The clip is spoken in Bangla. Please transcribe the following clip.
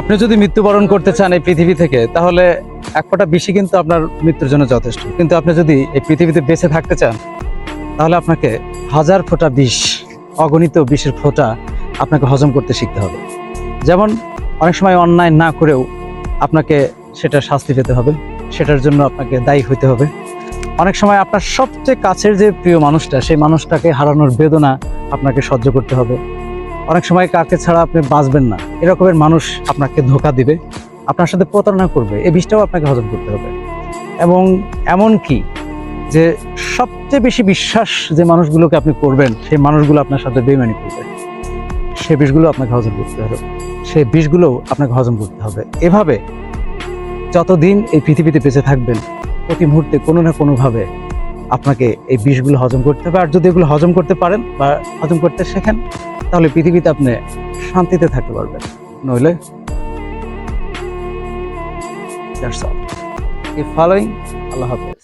আপনি যদি মৃত্যুবরণ করতে চান এই পৃথিবী থেকে, তাহলে এক ফোঁটা বিষই কিন্তু আপনার মৃত্যুর জন্য যথেষ্ট। কিন্তু আপনি যদি এই পৃথিবীতে বেঁচে থাকতে চান, তাহলে আপনাকে হাজার ফোঁটা বিষ, অগণিত বিষের ফোঁটা আপনাকে হজম করতে শিখতে হবে। যেমন অনেক সময় অন্যায় না করেও আপনাকে সেটা শাস্তি পেতে হবে, সেটার জন্য আপনাকে দায়ী হইতে হবে। অনেক সময় আপনার সবচেয়ে কাছের যে প্রিয় মানুষটা, সেই মানুষটাকে হারানোর বেদনা আপনাকে সহ্য করতে হবে। অনেক সময় কাকে ছাড়া আপনি বাঁচবেন না, এরকমের মানুষ আপনাকে ধোঁকা দিবে, আপনার সাথে প্রতারণা করবে, এই বিষটাও আপনাকে হজম করতে হবে। এবং এমন কি যে সবচেয়ে বেশি বিশ্বাস যে মানুষগুলোকে আপনি করবেন, সেই মানুষগুলো আপনার সাথে বেইমানি করবে, সেই বিষগুলো আপনাকে হজম করতে হবে, সেই বিষগুলো আপনাকে হজম করতে হবে। এভাবে যতদিন এই পৃথিবীতে বেঁচে থাকবেন, প্রতি মুহূর্তে কোনো না কোনোভাবে আপনাকে এই বিষগুলো হজম করতে হবে। আর যদি এগুলো হজম করতে পারেন বা হজম করতে শেখেন, তাহলে পৃথিবীতে আপনি শান্তিতে থাকতে পারবেন। নইলে দ্যাটস অল। Keep following. আল্লাহ হাফেজ।